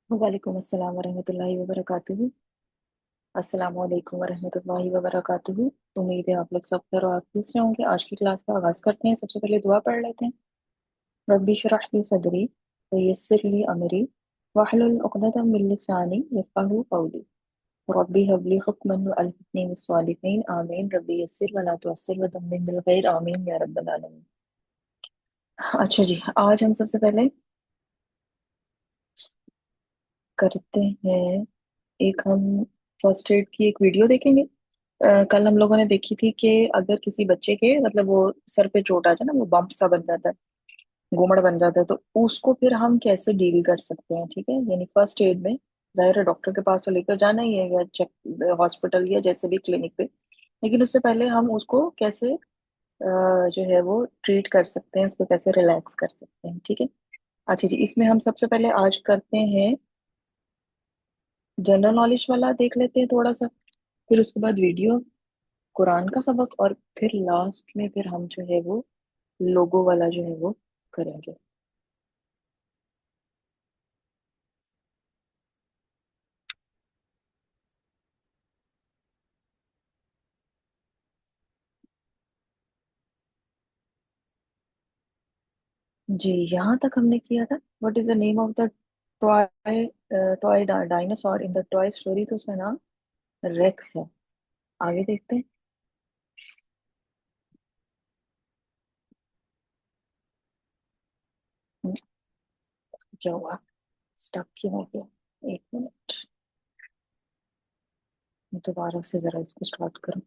वालेकुम अस्सलाम वरहमतुल्लाहि वबरकातुहू। अस्सलाम वालेकुम वरहमतुल्लाहि वबरकातुहू। उम्मीद है आप लोग सब खैर और आफियत से होंगे। आज की क्लास का आगाज करते हैं। सबसे पहले दुआ पढ़ लेते हैं। रब्बी शरह ली सदरी व यस्सिर ली अमरी वहलुल उक़दतम मिन लिसानी यफ़क़हू क़ौली। रब्बी हब ली हुक्मन व अल्हिक़नी बिस्सालिहीन आमीन। रब्बी यस्सिर व ला तुअस्सिर व दम्मिन बिल खैर आमीन या रब्बल आलमीन। अच्छा जी, आज हम सबसे पहले करते हैं एक हम फर्स्ट एड की एक वीडियो देखेंगे। कल हम लोगों ने देखी थी कि अगर किसी बच्चे के मतलब वो सर पे चोट आ जाए ना, वो बम्प सा बन जाता है, घूमड़ बन जाता है, तो उसको फिर हम कैसे डील कर सकते हैं। ठीक है, यानी फर्स्ट एड में जाहिर है डॉक्टर के पास तो लेकर जाना ही है, या चेक हॉस्पिटल या जैसे भी क्लिनिक पे, लेकिन उससे पहले हम उसको कैसे जो है वो ट्रीट कर सकते हैं, उसको कैसे रिलैक्स कर सकते हैं। ठीक है। अच्छा जी, इसमें हम सबसे पहले आज करते हैं जनरल नॉलेज वाला देख लेते हैं थोड़ा सा, फिर उसके बाद वीडियो, कुरान का सबक, और फिर लास्ट में फिर हम जो है वो लोगो वाला जो है वो करेंगे। जी, यहाँ तक हमने किया था। What is the name of the toy toy dinosaur in the toy story, तो उसका नाम रेक्स है। आगे देखते हैं। हम्म, क्या हुआ, स्टक क्यों हो गया? एक मिनट, दोबारा से जरा इसको स्टार्ट करूं।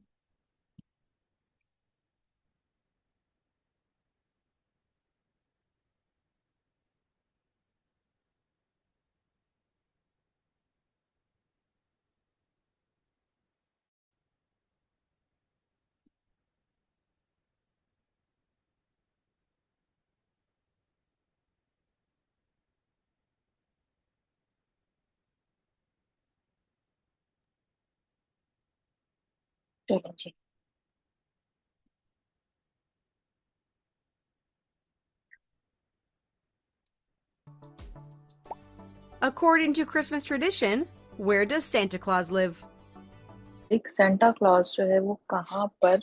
चलो जी। According to Christmas tradition, where does Santa Claus live? एक सेंटा क्लॉज जो है वो कहाँ पर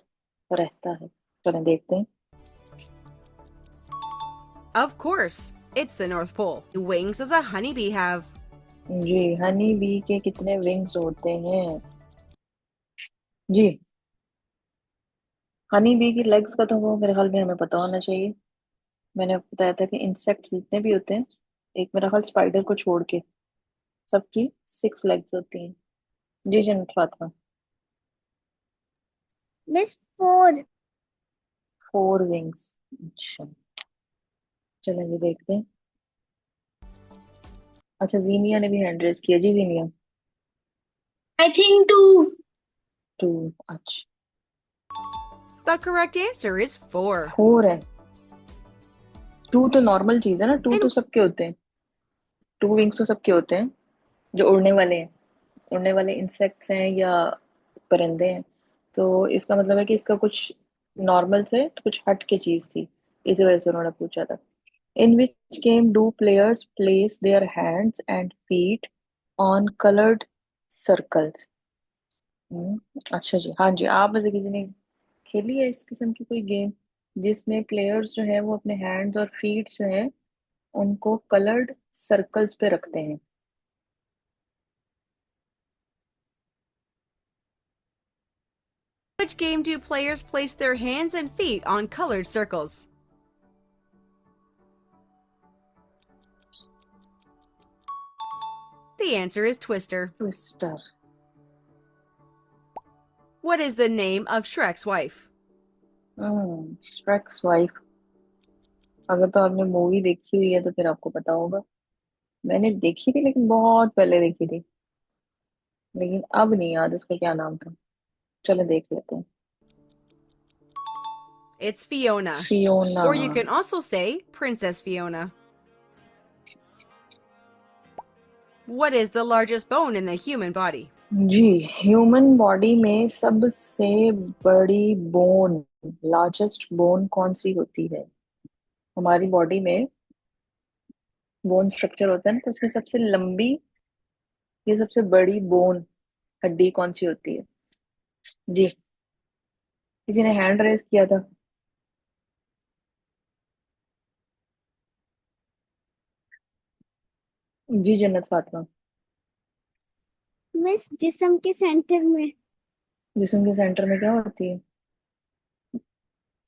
रहता है, चलें देखते हैं। Of course, it's the North Pole. How many wings does a honeybee have? जी, हनी बी के कितने विंग्स होते हैं? जी, हनी बी की लेग्स का तो वो मेरे ख्याल में हमें पता होना चाहिए। मैंने बताया था कि इंसेक्ट्स जितने भी होते हैं, एक मेरा ख्याल स्पाइडर को छोड़ के सबकी 6 लेग्स होती हैं। जी Jannat Fatima. Miss four. 4 wings. अच्छा, चलें ये देखते हैं। अच्छा, जीनिया ने भी हैंड रेस किया। जी जीनिया। I think two. 2। अच्छा, The correct answer is 4. 4 है। 2 तो नॉर्मल चीज है ना, 2 तो And सबके होते हैं। 2 विंग्स तो सबके होते हैं जो उड़ने वाले हैं, उड़ने वाले इंसेक्ट्स हैं या परिंदे हैं। तो इसका मतलब है कि इसका कुछ नॉर्मल से तो कुछ हट के चीज थी, इसी वजह से उन्होंने पूछा था। In which game do players place their hands and feet on coloured circles? अच्छा जी, हाँ जी, आप में से किसी ने खेली है इस किस्म की कोई गेम जिसमें प्लेयर्स जो है वो अपने हैंड्स और फीट जो है उनको कलर्ड सर्कल्स पे रखते हैं? which game do players place their hands and feet on colored circles? The answer is Twister. Twister. What is the name of Shrek's wife? Shrek's wife. अगर तो आपने मूवी देखी हुई है तो फिर आपको पता होगा। मैंने देखी थी लेकिन बहुत पहले देखी थी, लेकिन अब नहीं याद उसका क्या नाम था। चलो देख लेते हैं। It's Fiona. Fiona. Or you can also say Princess Fiona. What is the largest bone in the human body? जी, ह्यूमन बॉडी में सबसे बड़ी बोन, लार्जेस्ट बोन कौन सी होती है हमारी बॉडी में? बोन स्ट्रक्चर होता है ना, तो उसमें सबसे लंबी या सबसे बड़ी बोन हड्डी कौन सी होती है? जी, किसी ने हैंड रेज किया था। जी जन्नत फातिमा। मिस जिस्म के सेंटर में। जिस्म के सेंटर में क्या होती है?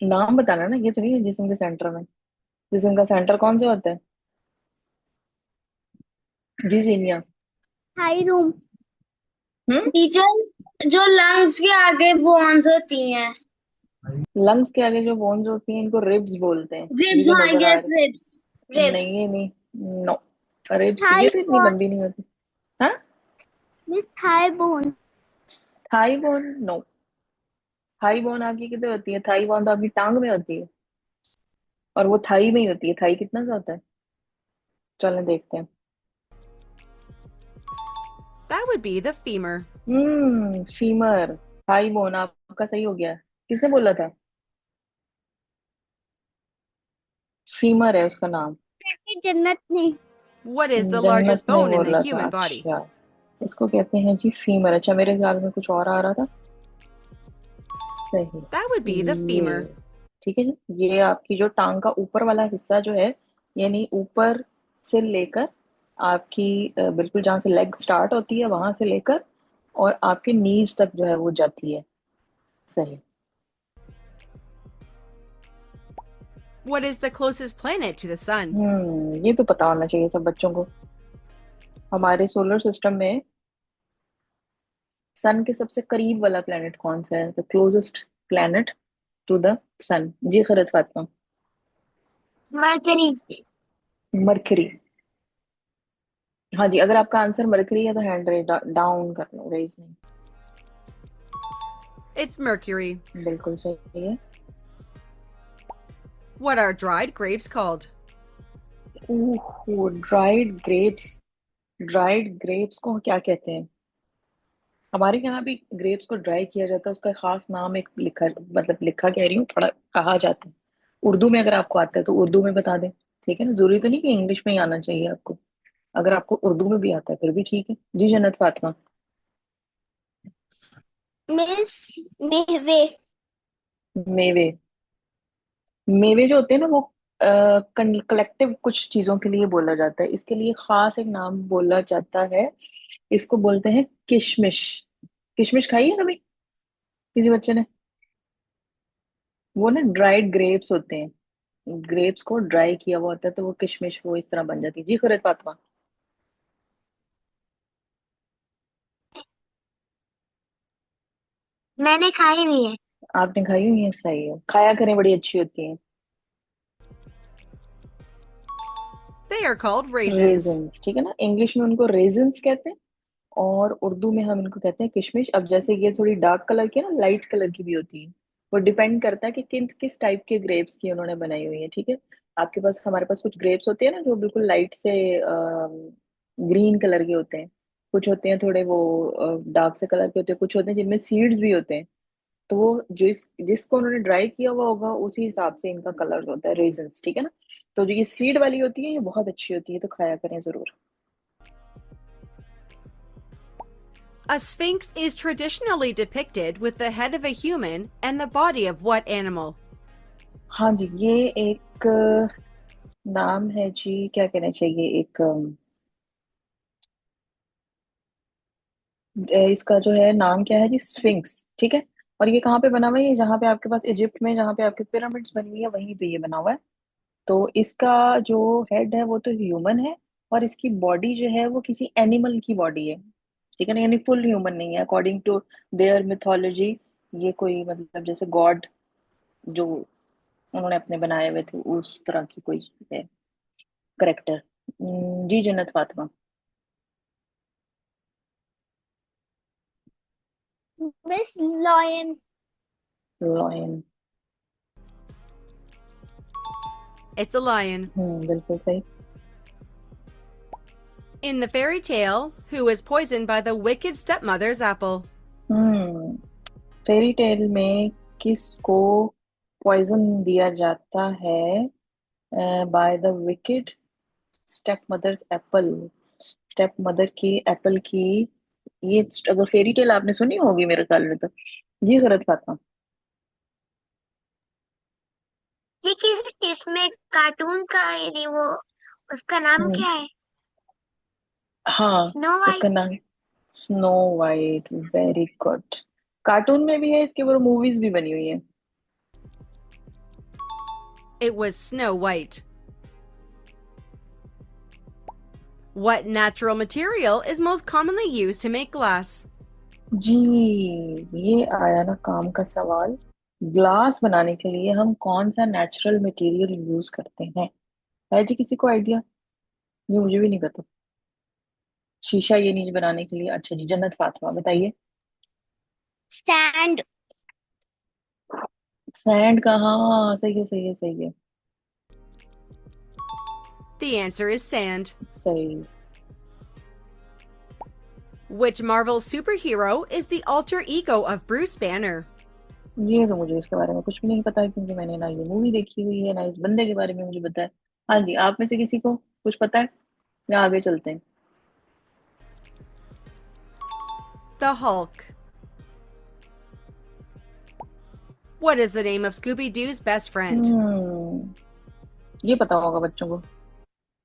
नाम बताना ना, ये तो नहीं है जिस्म के सेंटर में। जिस्म का सेंटर कौन सा होता है? जी Seenia. High room. Hmm. Teacher, जो लंग्स के आगे बोन्स होती हैं। लंग्स के आगे जो बोन्स होती हैं इनको रिब्स बोलते हैं। ये रिब्स, जो हाँ, नजर आ यस, रहे, रिब्स। रिब्स। नहीं ये नहीं। नो, रिब्स थाई ये तो इतनी स्क्वाट। लंबी नहीं होती। हाँ, miss thigh bone. Thigh bone no. Thigh bone आपकी किधर होती है? थाई बोन तो आपकी टांग में होती है, और वो थाई में ही होती है। थाई कितना सा होता है? चलो देखते हैं। That would be the femur. Femur. Thigh bone आपका सही हो गया। किसने बोला था? फीमर है उसका नाम। जन्नत ने। What is the जन्नत largest ने bone in the बोला था, human body? अच्छा। इसको कहते हैं जी फीमर। अच्छा, मेरे ख्याल में कुछ और आ रहा था। सही। That would be the femur. ये ठीक है जी। ये आपकी जो टांग का ऊपर वाला हिस्सा जो है, यानी ऊपर से लेकर आपकी बिल्कुल जहाँ से लेग स्टार्ट होती है वहां से लेकर और आपके नीज तक जो है वो जाती है। सही। What is the closest planet to the sun? ये तो पता होना चाहिए सब बच्चों को। हमारे सोलर सिस्टम में सन के सबसे करीब वाला प्लेनेट कौन सा है? The closest planet to the sun. जी खरत फातिमा। मरकरी। मरकरी। हाँ जी, अगर आपका आंसर मरकरी है तो हैंड रेज डाउन कर लो, रेज नहीं। It's Mercury. बिल्कुल सही है। What are dried grapes called? Oh, dried grapes. Dried grapes को क्या कहते हैं? हमारे यहाँ भी ग्रेप्स को ड्राई किया जाता है, उसका खास नाम एक लिखा, मतलब लिखा कह रही हूँ, थोड़ा कहा जाता है। उर्दू में अगर आपको आता है तो उर्दू में बता दें। ठीक है ना, जरूरी तो नहीं कि इंग्लिश में ही आना चाहिए आपको। अगर आपको उर्दू में भी आता है फिर भी ठीक है। जी जन्नत फातिमा। मिस मेवे। मेवे। मेवे जो होते हैं ना वो कलेक्टिव कुछ चीजों के लिए बोला जाता है, इसके लिए खास एक नाम बोला जाता है। इसको बोलते हैं किशमिश। किशमिश खाई है कभी किसी बच्चे ने? वो ना ड्राइड ग्रेप्स होते हैं। ग्रेप्स को ड्राई किया हुआ होता है तो वो किशमिश वो इस तरह बन जाती है। जी खुरैत फातिमा। मैंने खाई हुई है। आपने खाई हुई है? सही है, खाया करें, बड़ी अच्छी होती है। They are called raisins. Resins, ठीक है ना, इंग्लिश में उनको रेजिन्स कहते हैं और उर्दू में हम इनको कहते हैं किशमिश। अब जैसे ये थोड़ी डार्क कलर की है ना, लाइट कलर की भी होती है। वो डिपेंड करता है कि किस टाइप के ग्रेप्स की उन्होंने बनाई हुई है। ठीक है, आपके पास, हमारे पास कुछ ग्रेप्स होते हैं ना जो बिल्कुल लाइट से ग्रीन कलर के होते हैं। कुछ होते हैं थोड़े वो डार्क से कलर के होते हैं। कुछ होते हैं जिनमें सीड्स भी होते हैं। तो वो जिसको उन्होंने ड्राई किया हुआ होगा उसी हिसाब से इनका कलर होता है, रेजन्स। ठीक है ना, तो जो ये सीड वाली होती है ये बहुत अच्छी होती है, तो खाया करें जरूर। A sphinx is traditionally depicted with the head of a human and the body of what animal? हाँ जी, ये एक नाम है जी, क्या कहना चाहिए, एक इसका जो है नाम क्या है जी, स्फिंक्स। ठीक है, और ये कहाँ पे बना हुआ है? ये जहाँ पे आपके पास इजिप्ट में जहाँ पे आपके पिरामिड्स बनी हुई है वहीं पे ये बना हुआ है। तो इसका जो हेड है वो तो ह्यूमन है, और इसकी बॉडी जो है वो किसी एनिमल की बॉडी है। ठीक है ना, यानी फुल ह्यूमन नहीं है अकॉर्डिंग टू देयर मिथोलॉजी। ये कोई मतलब जैसे गॉड जो उन्होंने अपने बनाए हुए थे उस तरह की कोई है character. Ji Jannat Fatima. Miss lion. Lion. It's a lion. बिल्कुल सही। In the fairy tale, who was poisoned by the wicked stepmother's apple? Hmm fairy tale में किसको पॉइजन दिया जाता है by the wicked step mother Apple, step mother की Apple की, ये अगर फेरी टेल आपने सुनी होगी मेरे ख्याल में तो, ये गलत बात था। ये किस इसमें कार्टून का ये वो उसका नाम हम्म, क्या है? हाँ, स्नो उसका वाइट। नाम snow white, very good. Cartoon में भी है इसके, वो मूवीज भी बनी हुई है। It was Snow White. What natural material is most commonly used to make glass? जी, ये आया ना काम का सवाल। ग्लास बनाने के लिए हम कौन सा नेचुरल मटेरियल यूज करते हैं? है जी किसी को आइडिया? ये मुझे भी नहीं पता। शीशा ये नहीं बनाने के लिए, अच्छा जी, जन्नत फातिमा बताइए। सैंड। सैंड का, हाँ सही है, सही है, सही है। The answer is sand. सही। Which Marvel superhero is the alter ego of Bruce Banner? ये तो मुझे इसके बारे में कुछ भी नहीं पता है, क्योंकि मैंने ना ये मूवी देखी हुई है, ना इस बंदे के बारे में मुझे पता है। हाँ जी, आप में से किसी को कुछ पता है? या आगे चलते हैं? The Hulk. What is the name of Scooby Doo's best friend? हम्म, ये पता होगा बच्चों को।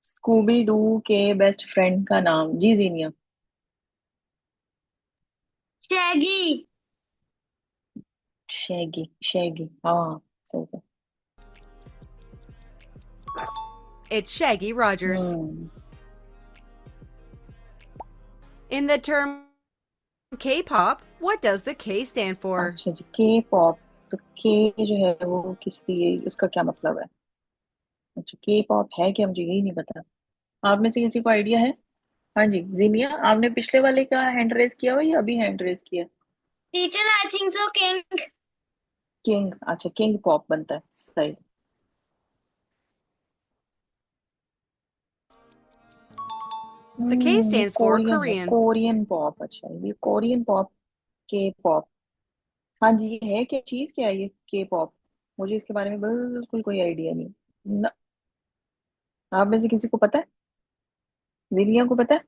स्कूबी डू के बेस्ट फ्रेंड का नाम, जी जीनिया। शैगी। शैगी, शैगी, हाँ सही है। It's Shaggy Rogers. Hmm. In the term K-pop, what does the K stand for? अच्छा जी, के पॉप। तो के जो है वो किस लिए, उसका क्या मतलब है? अच्छा, के पॉप है क्या, मुझे यही नहीं पता। आप में से किसी को आइडिया है? हाँ जी, जीनिया, आपने पिछले वाले का हैंड रेस किया हुआ या अभी हैंड रेस किया? Teacher I think so king. King, अच्छा किंग पॉप बनता है, सही। The K ये stands for कोरियन है, Korean. कोरियन पॉप, अच्छा ये कोरियन पॉप, के पॉप। हाँ जी, ये है क्या चीज, क्या है ये के पॉप? मुझे इसके बारे में बिल्कुल कोई आइडिया नहीं ना। आप में से किसी को पता है? जिलिया को पता है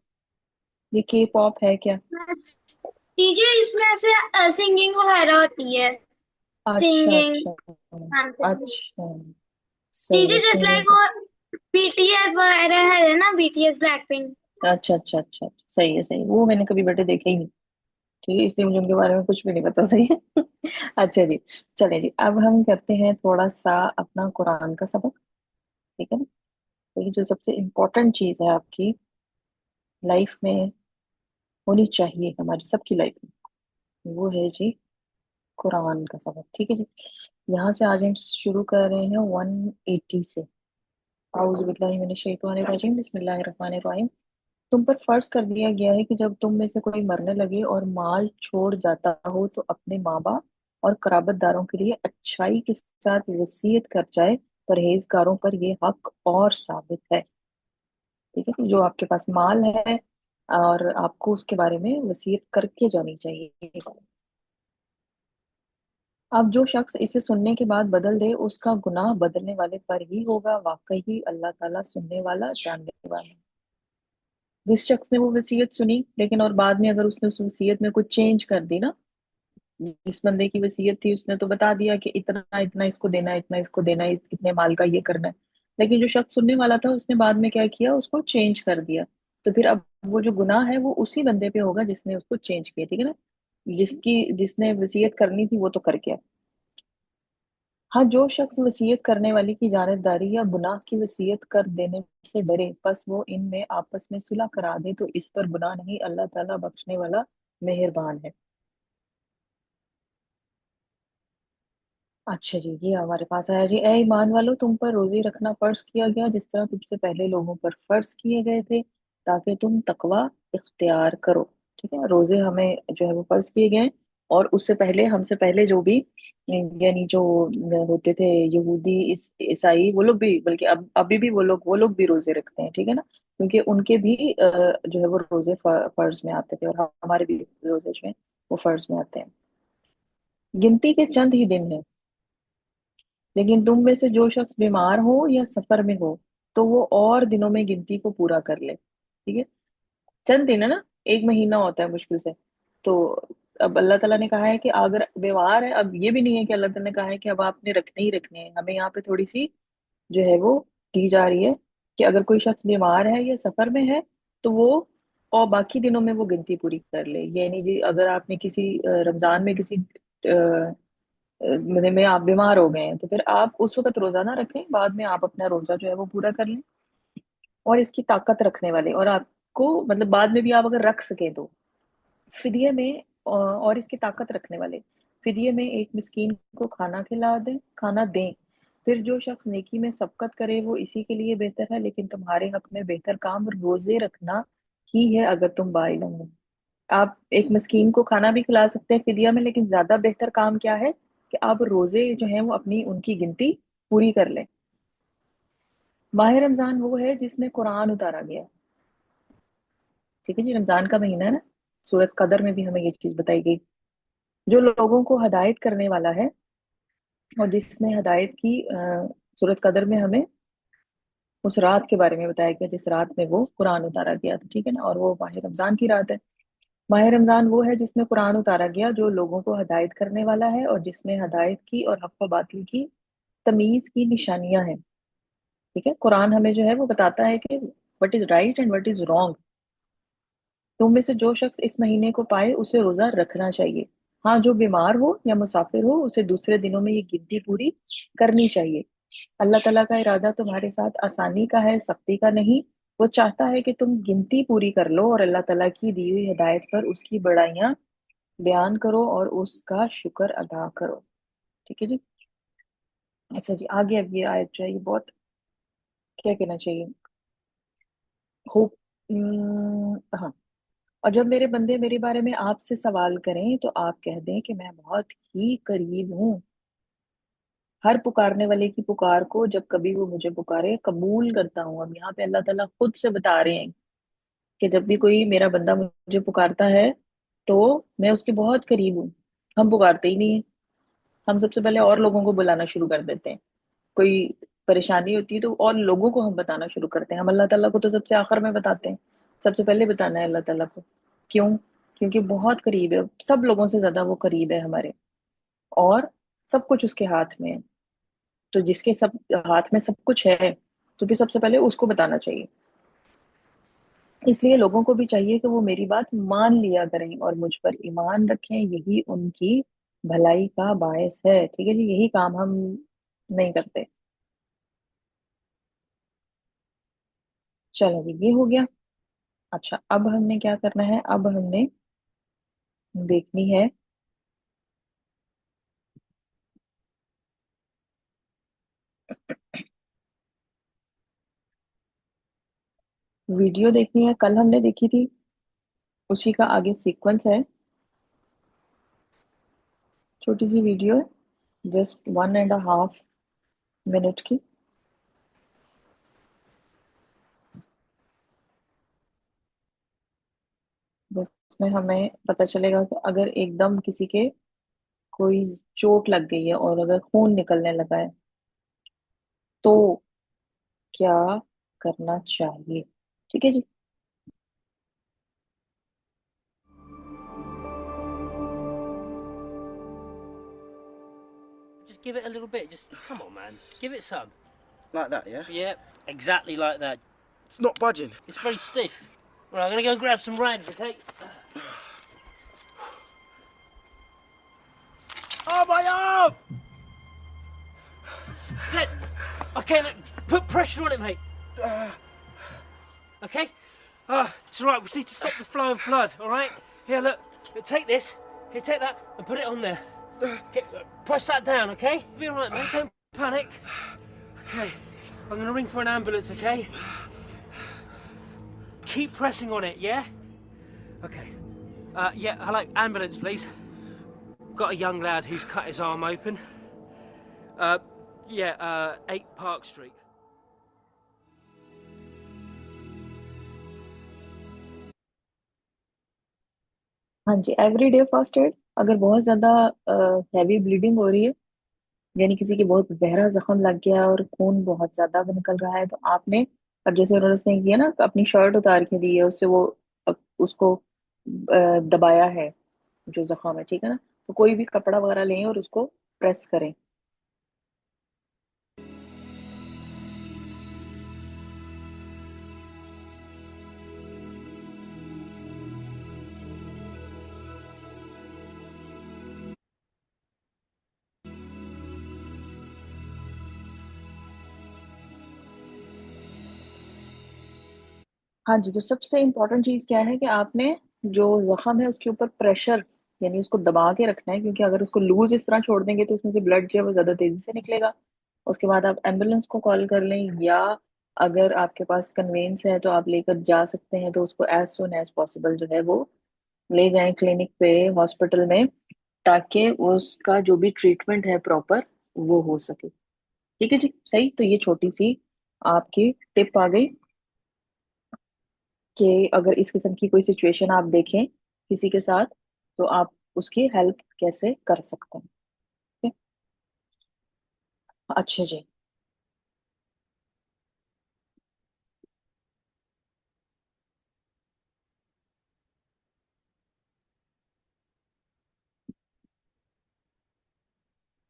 ये के पॉप है क्या? टीचर इसमें से सिंगिंग वगैरह होती है। अच्छा सिंगिंग। अच्छा। अच्छा, सही टीचर है, जैसे सिंगिंग लाइक का। वो बीटीएस वगैरह है ना, बीटीएस ब्लैक पिंक। अच्छा अच्छा अच्छा अच्छा, सही है, सही है। वो मैंने कभी बेटे देखे ही नहीं, ठीक है, इसलिए मुझे उनके बारे में कुछ भी नहीं पता, सही है। अच्छा जी, चलिए जी, अब हम करते हैं थोड़ा सा अपना कुरान का सबक, ठीक है ना? तो ये जो सबसे इम्पोर्टेंट चीज है आपकी लाइफ में, होनी चाहिए हमारी सबकी लाइफ में, वो है जी कुरान का सबक, ठीक है जी। यहाँ से आज हम शुरू कर रहे हैं 180 से। आऊज़ु बिल्लाहि मिनश शैतानिर रजीम, बिस्मिल्लाहिर रहमानिर रहीम। तुम पर फर्ज कर दिया गया है कि जब तुम में से कोई मरने लगे और माल छोड़ जाता हो तो अपने माँ बाप और कराबतदारों के लिए अच्छाई के साथ वसीयत कर जाए। परहेजगारों पर ये हक और साबित है, ठीक है, कि जो आपके पास माल है और आपको उसके बारे में वसीयत करके जानी चाहिए। अब जो शख्स इसे सुनने के बाद बदल दे उसका गुनाह बदलने वाले पर ही होगा, वाकई ही अल्लाह ताला सुनने वाला, जानने वाला है। जिस शख्स ने वो वसीयत सुनी लेकिन और बाद में अगर उसने उस वसीयत में कुछ चेंज कर दी ना, जिस बंदे की वसीयत थी उसने तो बता दिया कि इतना इतना इसको देना है, इतना इसको देना है, इतने माल का ये करना है, लेकिन जो शख्स सुनने वाला था उसने बाद में क्या किया, उसको चेंज कर दिया। तो फिर अब वो जो गुनाह है वो उसी बंदे पे होगा जिसने उसको चेंज किया, ठीक है ना? जिसने वसीयत करनी थी वो तो कर गया। हाँ, जो शख्स वसीयत करने वाले की जानिबदारी या गुनाह की वसीयत कर देने से डरे, बस वो इनमें आपस में सुलह करा दे तो इस पर गुनाह नहीं, अल्लाह ताला बख्शने वाला मेहरबान है। अच्छा जी, ये हमारे पास आया जी। ए ईमान वालो, तुम पर रोजे रखना फर्ज किया गया जिस तरह तुमसे पहले लोगों पर फर्ज किए गए थे, ताकि तुम तकवा इख्तियार करो, ठीक है? रोजे हमें जो है वो फर्ज किए गए हैं, और उससे पहले, हमसे पहले जो भी, यानी जो होते थे यहूदी, ईसाई, वो लोग भी, बल्कि अब अभी भी वो लोग भी रोजे रखते हैं, ठीक है ना? क्योंकि उनके भी जो है वो रोजे फर्ज में आते थे, और हमारे भी रोजे जो है वो फर्ज में आते हैं। गिनती के चंद ही दिन है, लेकिन तुम में से जो शख्स बीमार हो या सफर में हो तो वो और दिनों में गिनती को पूरा कर ले, ठीक है। चंद दिन है ना, एक महीना होता है मुश्किल से। तो अब अल्लाह ताला ने कहा है कि अगर बीमार है, अब ये भी नहीं है कि अल्लाह ताला ने कहा है कि अब आपने रखने ही रखने हैं, हमें यहाँ पे थोड़ी सी जो है वो दी जा रही है कि अगर कोई शख्स बीमार है या सफर में है तो वो और बाकी दिनों में वो गिनती पूरी कर ले। ये नहीं जी, अगर आपने किसी रमजान में किसी महीने में आप बीमार हो गए हैं तो फिर आप उस वक्त रोजा ना रखें, बाद में आप अपना रोजा जो है वो पूरा कर लें। और इसकी ताकत रखने वाले, और आपको मतलब बाद में भी आप अगर रख सकें तो फिदिये में और इसकी ताकत रखने वाले फिदिये में एक मिस्कीन को खाना खिला दें, खाना दें। फिर जो शख्स नेकी में सबकत करे वो इसी के लिए बेहतर है, लेकिन तुम्हारे हक में बेहतर काम रोजे रखना ही है अगर तुम बाइलम हो। आप एक मिस्कीन को खाना भी खिला सकते हैं फिदिया में, लेकिन ज्यादा बेहतर काम क्या है कि आप रोजे जो है वो अपनी उनकी गिनती पूरी कर लें। माह रमजान वो है जिसमें कुरान उतारा गया, ठीक है जी। रमजान का महीना है ना, सूरत कदर में भी हमें ये चीज बताई गई, जो लोगों को हदायत करने वाला है। और जिसने हदायत की सूरत कदर में हमें उस रात के बारे में बताया गया जिस रात में वो कुरान उतारा गया था, ठीक है ना। और वो माह रमजान की रात है। माह रमजान वो है जिसमें कुरान उतारा गया, जो लोगों को हदायत करने वाला है और जिसमें हदायत की और हक व बातिल की तमीज की निशानियां हैं, ठीक है। कुरान हमें जो है वो बताता है कि what is right and what is wrong. तुम में से जो शख्स इस महीने को पाए उसे रोजा रखना चाहिए। हाँ, जो बीमार हो या मुसाफिर हो उसे दूसरे दिनों में ये गिनती पूरी करनी चाहिए। अल्लाह ताला का इरादा तुम्हारे साथ आसानी का है, सख्ती का नहीं। वो चाहता है कि तुम गिनती पूरी कर लो और अल्लाह ताला की दी हुई हिदायत पर उसकी बड़ाइयाँ बयान करो और उसका शुक्र अदा करो, ठीक है जी। अच्छा जी, आगे अब ये आयत जो है ये बहुत क्या कहना चाहिए, होप, हाँ। और जब मेरे बंदे मेरे बारे में आपसे सवाल करें तो आप कह दें कि मैं बहुत ही करीब हूँ, हर पुकारने वाले की पुकार को जब कभी वो मुझे पुकारे कबूल करता हूँ। अब यहाँ पे अल्लाह ताला खुद से बता रहे हैं कि जब भी कोई मेरा बंदा मुझे पुकारता है तो मैं उसके बहुत करीब हूँ। हम पुकारते ही नहीं है, हम सबसे पहले और लोगों को बुलाना शुरू कर देते हैं। कोई परेशानी होती है तो और लोगों को हम बताना शुरू करते हैं, हम अल्लाह ताला को तो सबसे आखिर में बताते हैं। सबसे पहले बताना है अल्लाह ताला को। क्यों? क्योंकि बहुत करीब है, सब लोगों से ज्यादा वो करीब है हमारे। और सब कुछ उसके हाथ में है, तो जिसके सब हाथ में सब कुछ है तो फिर सबसे पहले उसको बताना चाहिए। इसलिए लोगों को भी चाहिए कि वो मेरी बात मान लिया करें और मुझ पर ईमान रखें, यही उनकी भलाई का बायस है, ठीक है जी। यही काम हम नहीं करते। चलो जी, ये हो गया। अच्छा, अब हमने क्या करना है, अब हमने देखनी है वीडियो, देखनी है, कल हमने देखी थी उसी का आगे सीक्वेंस है। छोटी सी वीडियो है, जस्ट 1.5 मिनट की। जिसमें हमें पता चलेगा कि अगर एकदम किसी के कोई चोट लग गई है और अगर खून निकलने लगा है तो क्या करना चाहिए, ठीक है जी। Just give it a little bit. Just come on, man. Give it some. Like that, yeah? Yeah, exactly like that. It's not budging. It's very stiff. Right, I'm gonna go grab some rags, okay? Oh, my arm! Sit. Okay, look, put pressure on it, mate. Okay? It's all right. We need to stop the flow of blood. All right? Here, look. Take this. Here, take that and put it on there. Okay, press that down. Okay? Be all right, mate. Don't panic. Okay. I'm gonna ring for an ambulance. Okay? Keep pressing on it. Yeah? Okay. Yeah. Hello, ambulance, please. Got a young lad who's cut his arm open. Yeah. 8 Park Street. हाँ जी, everyday first aid. अगर बहुत ज्यादा heavy bleeding हो रही है यानी किसी की बहुत गहरा जख्म लग गया है और खून बहुत ज्यादा निकल रहा है, तो आपने, अब जैसे उन्होंने उसने किया ना, अपनी शर्ट उतार के दी है उससे, वो उसको दबाया है जो जख्म है, ठीक है ना, तो कोई भी कपड़ा वगैरह लें और उसको प्रेस करें। हाँ जी, तो सबसे इम्पोर्टेंट चीज़ क्या है कि आपने जो जख्म है उसके ऊपर प्रेशर, यानी उसको दबा के रखना है, क्योंकि अगर उसको लूज इस तरह छोड़ देंगे तो उसमें से ब्लड जो है वो ज़्यादा तेज़ी से निकलेगा। उसके बाद आप एम्बुलेंस को कॉल कर लें, या अगर आपके पास कन्वेंस है तो आप लेकर जा सकते हैं, तो उसको एज सुन एज पॉसिबल जो है वो ले जाएं क्लिनिक पे, हॉस्पिटल में, ताकि उसका जो भी ट्रीटमेंट है प्रॉपर वो हो सके। ठीक है जी, सही। तो ये छोटी सी आपकी टिप आ गई कि अगर इस किस्म की कोई सिचुएशन आप देखें किसी के साथ, तो आप उसकी हेल्प कैसे कर सकते हैं। ठीक है? अच्छा जी।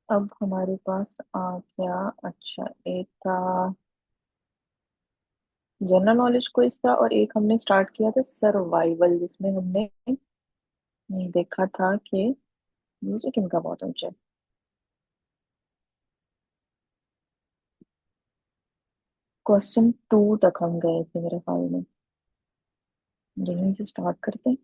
अब हमारे पास आ गया, अच्छा, एक था जनरल नॉलेज क्विज था, और एक हमने स्टार्ट किया था सर्वाइवल, जिसमें हमने देखा था कि म्यूजिक इनका बहुत ऊंचा है। क्वेश्चन 2 तक हम गए थे मेरे ख्याल में, यहीं से स्टार्ट करते हैं।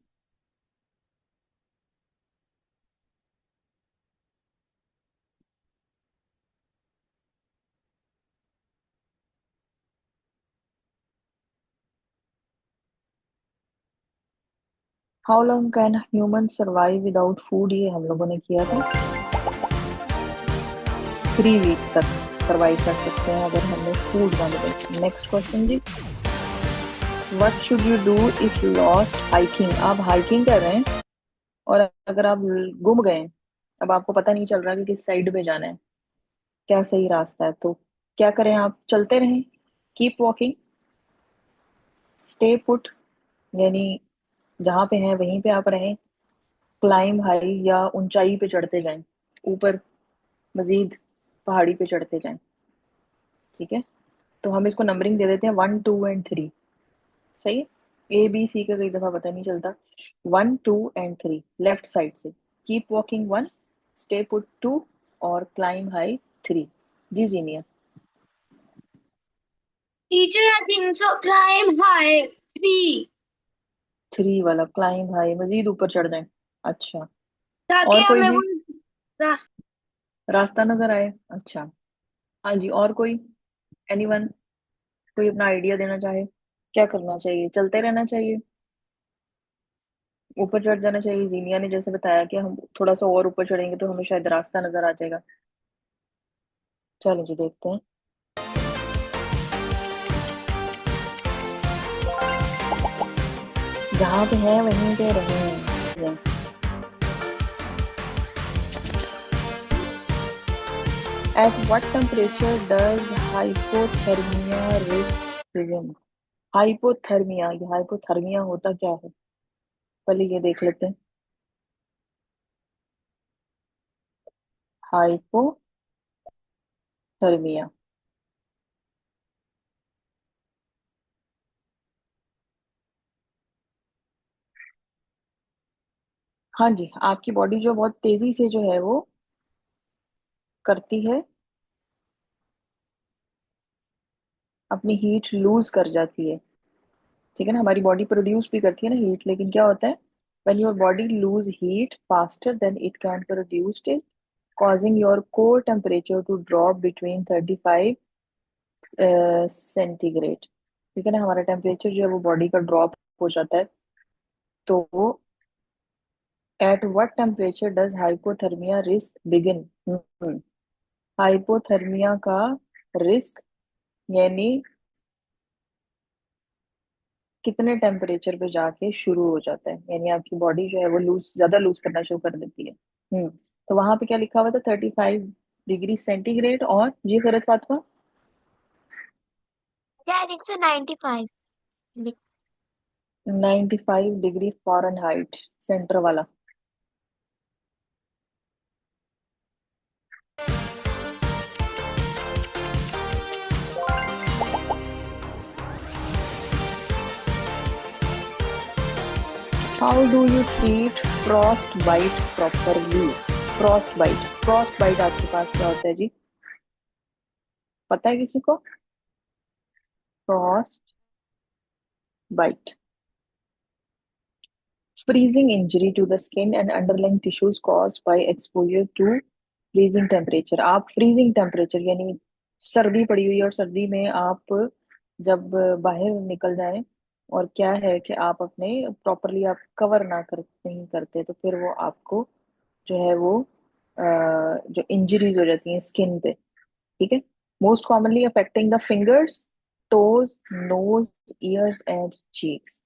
How long can human survive without food, ये हम लोगों ने किया था। 3 वीक्स तक सर्वाइव कर सकते हैं अगर हमें फूड ना मिले। नेक्स्ट क्वेश्चन जी। What should you do if lost hiking, आप हाइकिंग कर रहे हैं और अगर आप गुम गए, अब आपको पता नहीं चल रहा कि किस साइड पे जाना है, क्या सही रास्ता है, तो क्या करें? आप चलते रहें, कीप वॉकिंग, स्टे पुट, यानी जहाँ पे हैं वहीं पे आप रहें, क्लाइंब हाई, या ऊंचाई पे चढ़ते जाएं, ऊपर मजीद पहाड़ी पे चढ़ते जाएं। ठीक है, तो हम इसको नंबरिंग दे देते हैं 1, 2 एंड 3। सही है। ए बी सी का कई दफा पता नहीं चलता। 1, 2 एंड 3 लेफ्ट साइड से, कीप वॉकिंग 1, स्टे पुट 2, और क्लाइंब हाई 3। जी Zeenia. Teacher I think so climb high 3, 3 वाला क्लाइंब हाई, मजीद ऊपर चढ़ जाए। अच्छा, ताकि और कोई हमें भी वो रास्ता। रास्ता नजर आए? अच्छा, हाँ जी, और कोई, एनीवन, कोई अपना आइडिया देना चाहे? क्या करना चाहिए? चलते रहना चाहिए, ऊपर चढ़ जाना चाहिए? जीनिया ने जैसे बताया कि हम थोड़ा सा और ऊपर चढ़ेंगे तो हमें शायद रास्ता नजर आ जाएगा। चलो जी, देखते हैं। जहाँ पे है वहीं पे रहे। At what temperature does hypothermia risk begin? Hypothermia, ये हाइपोथर्मिया होता क्या है, पहले ये देख लेते हैं। हाइपोथर्मिया, हाँ जी, आपकी बॉडी जो बहुत तेजी से जो है वो करती है, अपनी हीट लूज कर जाती है। ठीक है ना, हमारी बॉडी प्रोड्यूस भी करती है ना हीट, लेकिन क्या होता है, when your body lose heat faster than it can produce it, causing your core temperature to drop between 35 centigrade. ठीक है ना, हमारा टेम्परेचर जो है वो बॉडी का ड्रॉप हो जाता है। तो at what temperature does hypothermia risk begin? Hypothermia का रिस्क यानी कितने टेम्परेचर पे जाके शुरू हो जाता है, यानी आपकी बॉडी जो है वो लूज, ज्यादा लूज करना शुरू कर देती है। तो वहां पे क्या लिखा हुआ था? 35 डिग्री सेंटीग्रेड और जी Khairat Fatima? I think so 95। 95 degree Fahrenheit centre वाला। How do you treat frostbite properly? Frostbite, frostbite आपके पास क्या होता है जी? पता है किसी को? Frostbite, freezing injury to the skin and underlying tissues caused by exposure to freezing temperature। आप freezing temperature यानी सर्दी पड़ी हुई है और सर्दी में आप जब बाहर निकल जाएं और क्या है कि आप अपने प्रॉपरली आप कवर ना कर नहीं करते तो फिर वो आपको जो है वो जो इंजरीज हो जाती हैं स्किन पे। ठीक है। Most commonly affecting the fingers, toes, nose, ears and cheeks.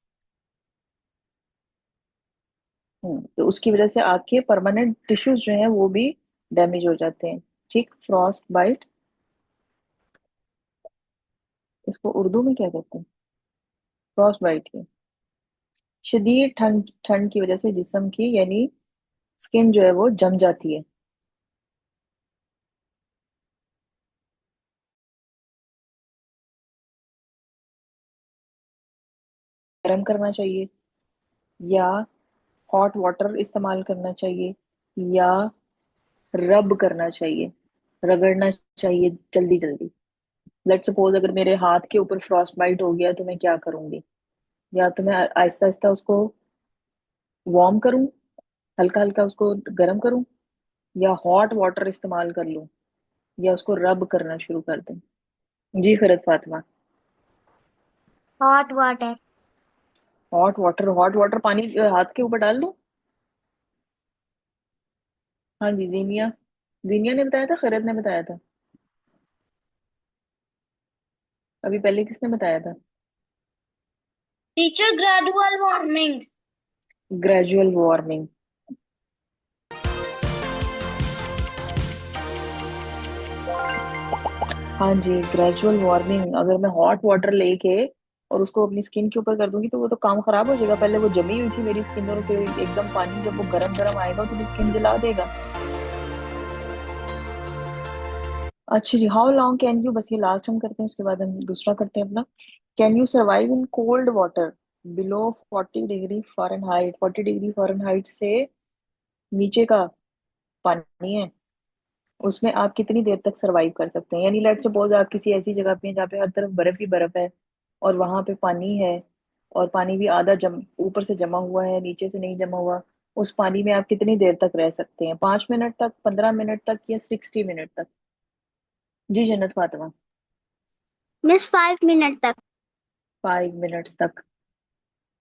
तो उसकी वजह से आपके परमानेंट टिश्यूज जो हैं वो भी डैमेज हो जाते हैं। ठीक, फ्रॉस्ट बाइट, इसको उर्दू में क्या कहते हैं? फ्रॉस्ट बाइट की शदीद ठंड, ठंड की वजह से जिस्म की यानी स्किन जो है वो जम जाती है। गर्म करना चाहिए या हॉट वाटर इस्तेमाल करना चाहिए या रब करना चाहिए, रगड़ना चाहिए जल्दी जल्दी। लेट सपोज अगर मेरे हाथ के ऊपर फ्रॉस्ट बाइट हो गया तो मैं क्या करूंगी? या तो मैं आहिस्ता आहिस्ता उसको वार्म करूं, हल्का हल्का उसको गर्म करूं, या हॉट वाटर इस्तेमाल कर लूं, या उसको रब करना शुरू कर दूं? जी Khairat Fatima? Hot water. Hot water, hot water पानी हाथ के ऊपर डाल दूं? हाँ जी जीनिया, जीनिया ने बताया था, खैरत ने बताया था? अभी पहले किसने बताया था? Teacher gradual warming. Gradual warming. हाँ जी, ग्रेजुअल वार्मिंग। अगर मैं हॉट वाटर लेके और उसको अपनी स्किन के ऊपर कर दूंगी तो वो तो काम खराब हो जाएगा। पहले वो जमी हुई थी मेरी स्किन और फिर एकदम पानी जब वो गरम गरम आएगा तो मेरी स्किन जला देगा। अच्छा जी, हाउ लॉन्ग कैन यू, बस ये लास्ट हम करते हैं उसके बाद हम दूसरा करते हैं अपना। Can you survive in cold water below 40 degree Fahrenheit? 40 degree Fahrenheit से नीचे का पानी है, उसमें आप कितनी देर तक सरवाइव कर सकते हैं? यानी लेट्स सपोज आप किसी ऐसी जगह पे हैं जहाँ पे हर तरफ बर्फ ही बर्फ है और वहां पे पानी है और पानी भी आधा जम ऊपर से जमा हुआ है नीचे से नहीं जमा हुआ। उस पानी में आप कितनी देर तक रह सकते हैं? 5 मिनट तक, 15 मिनट तक, या 60 मिनट तक? जी जन्नत फातिमा? मिस 5 मिनट तक। 5 मिनट्स तक।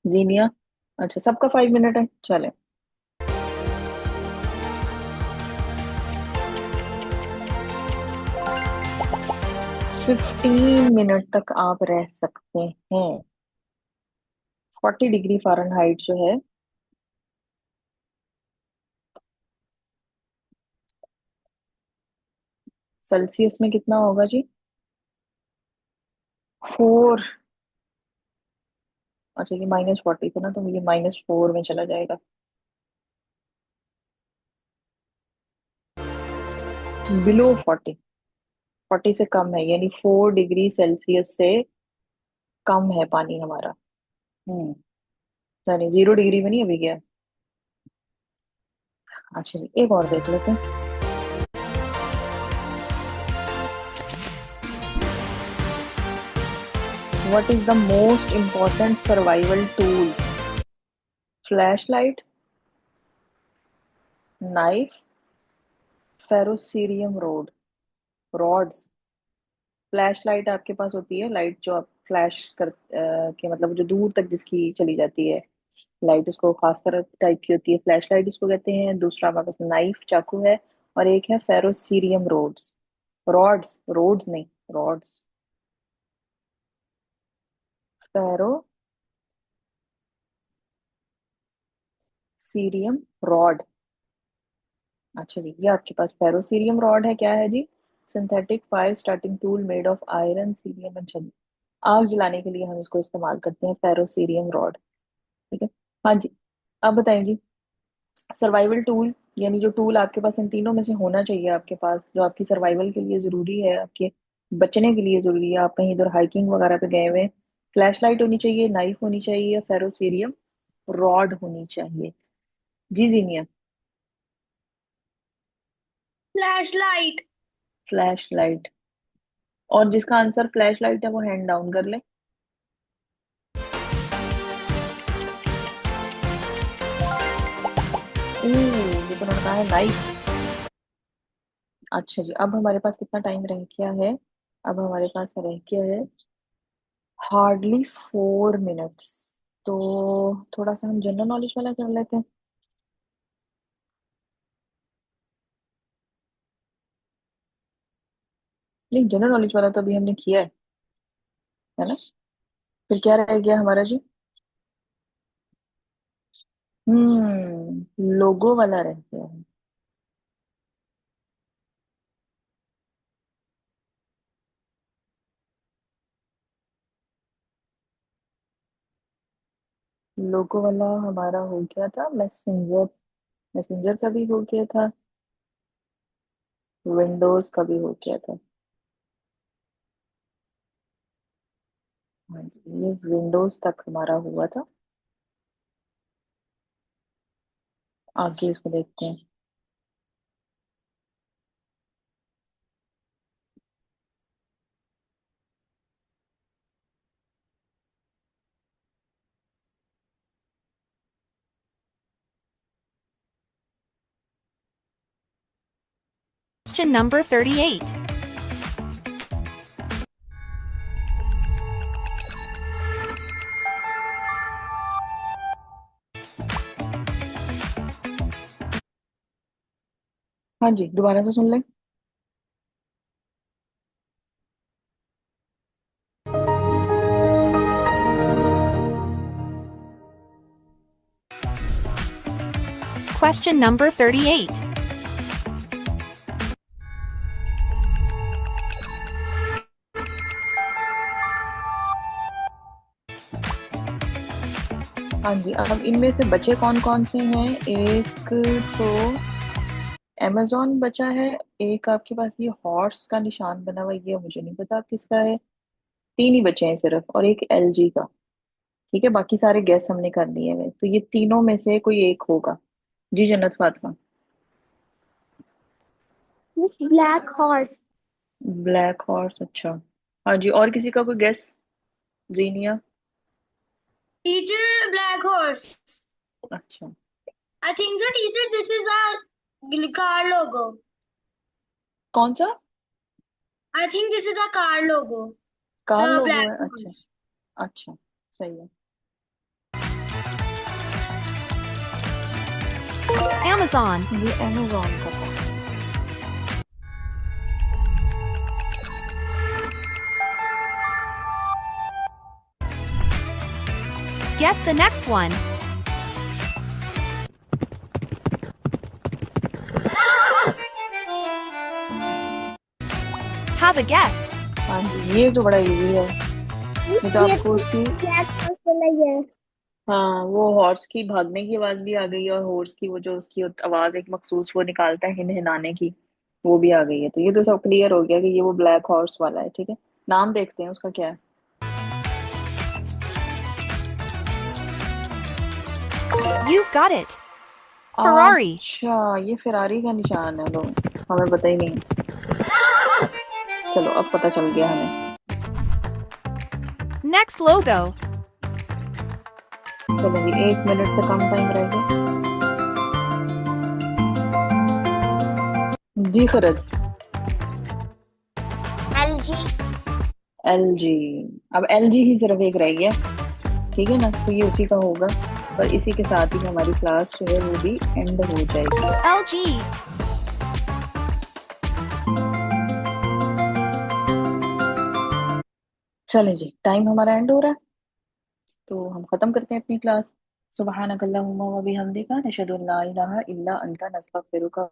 जीनिया? अच्छा, सबका 5 मिनट है, चले। 15 मिनट तक आप रह सकते हैं। 40 डिग्री फ़ारेनहाइट जो है, सेल्सियस में कितना होगा जी? 4। अच्छा, ये -40 था ना तो ये -4 में चला जाएगा। बिलो 40, 40 से कम है यानी 4 डिग्री सेल्सियस से कम है पानी हमारा। हम्म। यानी 0 डिग्री में नहीं अभी गया। अच्छा जी, एक और देख लेते हैं। What is the most important survival tool? Flashlight, knife, ferocerium rods. Flashlight आपके पास होती है, लाइट जो आप फ्लैश कर के मतलब जो दूर तक जिसकी चली जाती है लाइट, उसको खास तरह टाइप की होती है, फ्लैश लाइट इसको कहते हैं। दूसरा हमारे पास नाइफ चाकू है और एक है फेरोसीरियम रॉड्स, रोड्स नहीं, रॉड्स। फेरोसीरियम रॉड। अच्छा जी, ये आपके पास फेरोसीरियम रॉड है, क्या है जी? Synthetic fire starting tool made of iron, cerium and छड़। आग जलाने के लिए हम इसको इस्तेमाल करते हैं, फेरोसीरियम रॉड। ठीक है। हाँ जी। अब बताएं जी, सर्वाइवल टूल, यानी जो टूल आपके पास इन तीनों में से होना चाहिए आपके पास, जो आपकी सर्वाइवल के लिए जरूरी है, आपके बचने के लिए जरूरी है, आप कहीं इधर हाइकिंग वगैरह पे गए हुए, फ्लैश लाइट होनी चाहिए, नाइफ होनी चाहिए, फेरोसीरियम रॉड होनी चाहिए। जी Zeenia. Flashlight. Flashlight. और जिसका आंसर फ्लैश लाइट है वो हैंड डाउन कर ले। ये तो उन्होंने कहा है नाइफ। अच्छा जी, अब हमारे पास कितना टाइम रह गया है? अब हमारे पास रह गया है हार्डली 4 मिनट्स। तो थोड़ा सा हम जनरल नॉलेज वाला कर लेते हैं। नहीं, जनरल नॉलेज वाला तो अभी हमने किया है ना? फिर क्या रह गया हमारा जी? लोगो वाला रह गया है। लोगो वाला हमारा हो गया था मैसेंजर। मैसेंजर का भी हो गया था। विंडोज का भी हो गया था। हाँ जी, ये विंडोज तक हमारा हुआ था। आगे इसको देखते हैं। Question number 38. हाँ जी, दोबारा से सुन लें। Question number 38. हाँ जी, अब इनमें से बचे कौन कौन से हैं? एक तो amazon बचा है। एक आपके पास ये हॉर्स का निशान बना हुआ है, ये मुझे नहीं पता किसका है। तीन ही बचे हैं सिर्फ, और एक एलजी का। ठीक है, बाकी सारे गैस हमने कर लिए हैं, तो ये तीनों में से कोई एक होगा। जी Jannat Fatima. Miss black horse. Black horse, अच्छा। हाँ जी, और किसी का कोई guess? Zeenia. Teacher black horse. अच्छा। I think so teacher this is our car logo. कौन सा? I think this is a car logo. Car the logo है, ब्लैक अच्छा। हॉर्स। अच्छा, सही है। Amazon. ये अमेजोन का था। Guess the next one. Have a guess. हाँ जी, ये तो बड़ा इजी है। ये तो ये आपको उसकी, ब्लैक हॉर्स वाला ही है। हाँ, वो हॉर्स की भागने की आवाज भी आ गई है, और हॉर्स की वो जो उसकी आवाज एक मखसूस वो निकालता है हिनहिनाने की, वो भी आ गई है। तो ये तो सब क्लियर हो गया कि ये वो ब्लैक हॉर्स वाला है। ठीक है, नाम देखते हैं उसका क्या है। You've got it. Ferrari. अच्छा, ये फेरारी का निशान है, लो, हमें पता ही नहीं। चलो, अब पता चल गया हमें। Next logo. चलो जी, 1 मिनट से कम टाइम रह गया। जी खरज। एलजी। एलजी। अब एलजी ही सिर्फ एक रह गया। ठीक है ना, तो ये उसी का होगा। और इसी के साथ ही हमारी क्लास जो है वो भी एंड हो जाएगी। LG. चलें जी, टाइम हमारा एंड हो रहा है, तो हम खत्म करते हैं अपनी क्लास। सुब्हानक अल्लाहुम्मा व बिहम्दिका नशहदु अल्ला इलाहा इल्ला अंता नस्तगफिरुका